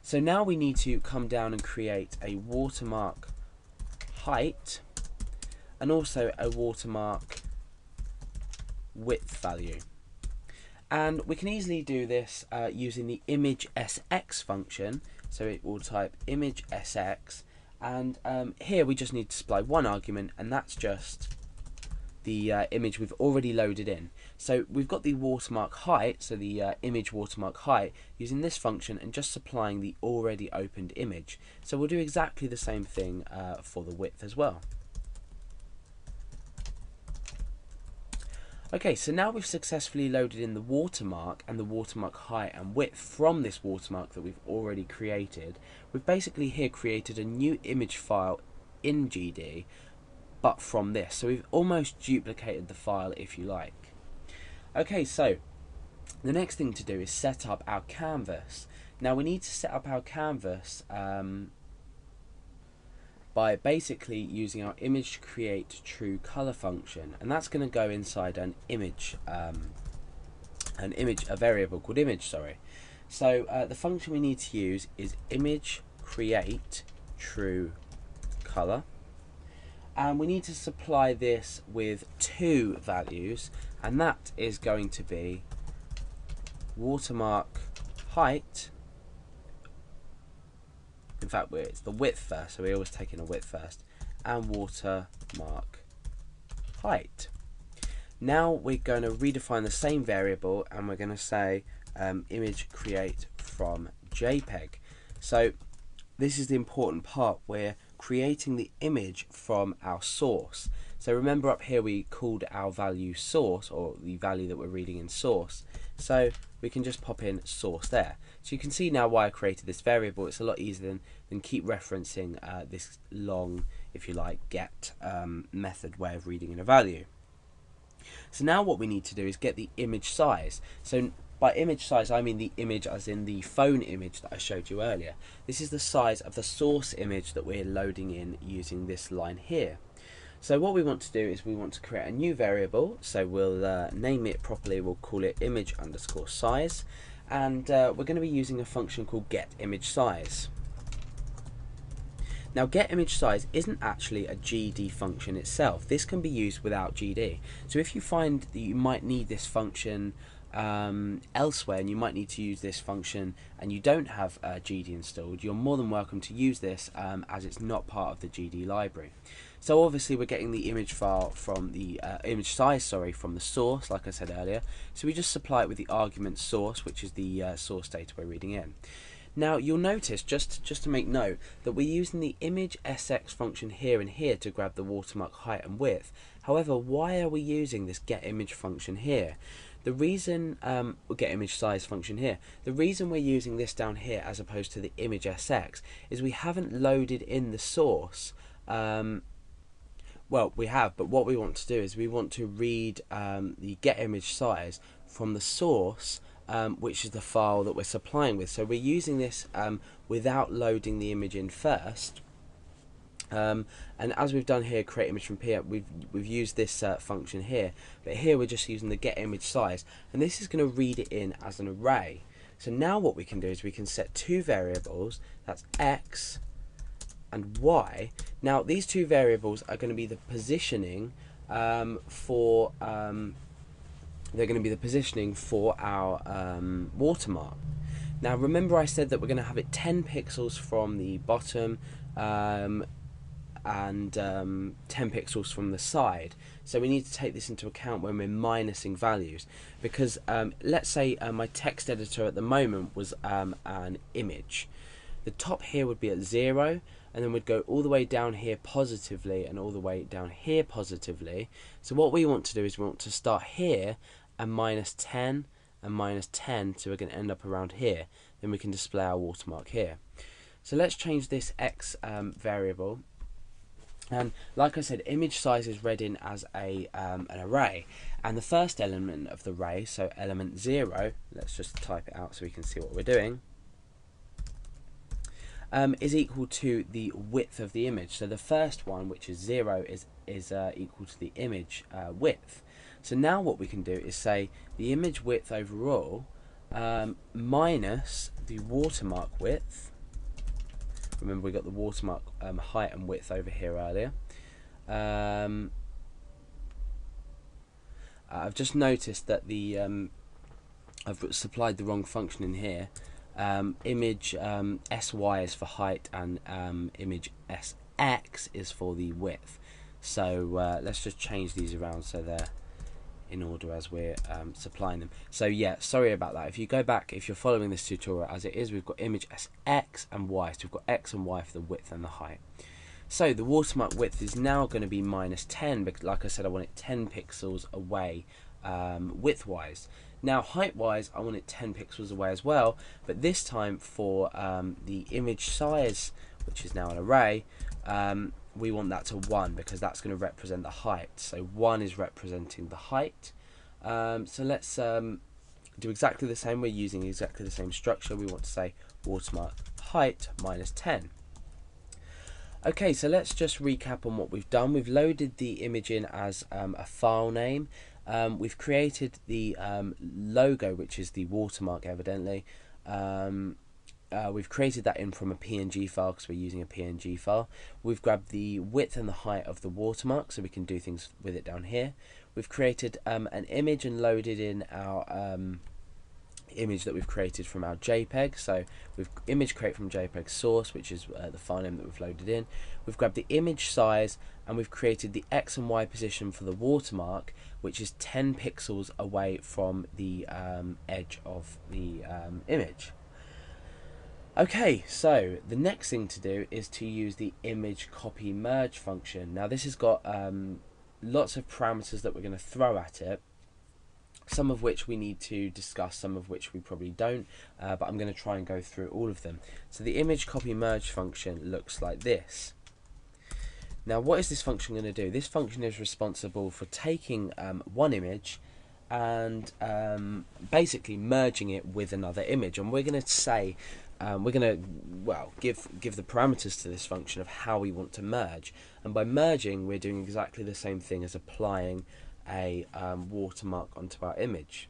So now we need to come down and create a watermark height and also a watermark width value. And we can easily do this using the image sx function. So it will type image sx, and here we just need to supply one argument, and that's just the image we've already loaded in. So we've got the watermark height, so the image watermark height, using this function and just supplying the already opened image. So we'll do exactly the same thing for the width as well. Okay, so now we've successfully loaded in the watermark and the watermark height and width from this watermark that we've already created. We've basically here created a new image file in GD, but from this. So we've almost duplicated the file, if you like. Okay, so the next thing to do is set up our canvas. Now we need to set up our canvas by basically using our image create true color function, and that's going to go inside a variable called image. So the function we need to use is image create true color, and we need to supply this with two values, and that is going to be watermark height. In fact, it's the width first, so we always take in a width first, and watermark height. Now we're going to redefine the same variable, and we're going to say image create from JPEG. So this is the important part. We're creating the image from our source. So remember up here we called our value source, or the value that we're reading in source. So we can just pop in source there. So you can see now why I created this variable. It's a lot easier than keep referencing this long, if you like, get method way of reading in a value. So now what we need to do is get the image size. So by image size I mean the image as in the phone image that I showed you earlier. This is the size of the source image that we're loading in using this line here. So what we want to do is we want to create a new variable. So we'll name it properly. We'll call it image underscore size, and we're going to be using a function called getImageSize. Now getImageSize isn't actually a GD function itself. This can be used without GD. So if you find that you might need this function elsewhere, and you might need to use this function and you don't have GD installed, you're more than welcome to use this as it's not part of the GD library. So obviously we're getting the image file from the image size, from the source, like I said earlier. So we just supply it with the argument source, which is the source data we're reading in. Now you'll notice, just to make note, that we're using the image sx function here and here to grab the watermark height and width. However, why are we using this getImage function here? The reason getImageSize function here, the reason we're using this down here as opposed to the image sx is we haven't loaded in the source. Well, we have, but what we want to do is we want to read the getImageSize from the source, which is the file that we're supplying with. So we're using this without loading the image in first. And as we've done here, create image from here, we've used this function here, but here we're just using the getImageSize, and this is going to read it in as an array. So now what we can do is we can set two variables, that's x and y. Now these two variables are going to be the positioning for our watermark. Now remember I said that we're going to have it 10 pixels from the bottom and 10 pixels from the side. So we need to take this into account when we're minusing values, because let's say my text editor at the moment was an image. The top here would be at 0, and then we'd go all the way down here positively and all the way down here positively. So what we want to do is we want to start here and minus 10 and minus 10, so we're going to end up around here. Then we can display our watermark here. So let's change this x variable, and like I said, image size is read in as an array, and the first element of the array, so element 0, let's just type it out so we can see what we're doing, is equal to the width of the image. So the first one, which is 0, is equal to the image width. So now what we can do is say the image width overall minus the watermark width. Remember, we got the watermark height and width over here earlier. I've just noticed that the I've supplied the wrong function in here. Image sy is for height, and image sx is for the width. So let's just change these around so they're in order as we're supplying them. So yeah, sorry about that. If you go back, if you're following this tutorial as it is, we've got image sx and y. So we've got x and y for the width and the height. So the watermark width is now going to be minus 10, because like I said, I want it 10 pixels away width-wise. Now height-wise, I want it 10 pixels away as well, but this time for the image size, which is now an array, we want that to 1, because that's going to represent the height. So 1 is representing the height. So let's do exactly the same. We're using exactly the same structure. We want to say watermark height minus 10. Okay, so let's just recap on what we've done. We've loaded the image in as a file name. We've created the logo, which is the watermark, evidently. We've created that in from a PNG file, because we're using a PNG file. We've grabbed the width and the height of the watermark, so we can do things with it down here. We've created an image and loaded in our image that we've created from our JPEG. So we've image create from JPEG source, which is the file name that we've loaded in. We've grabbed the image size, and we've created the X and Y position for the watermark, which is 10 pixels away from the edge of the image. Okay, so the next thing to do is to use the image copy merge function. Now this has got lots of parameters that we're going to throw at it, some of which we need to discuss, some of which we probably don't, but I'm going to try and go through all of them. So the image copy merge function looks like this. Now what is this function going to do? This function is responsible for taking one image and basically merging it with another image, and we're going to say we're going to give the parameters to this function of how we want to merge, and by merging we're doing exactly the same thing as applying a watermark onto our image.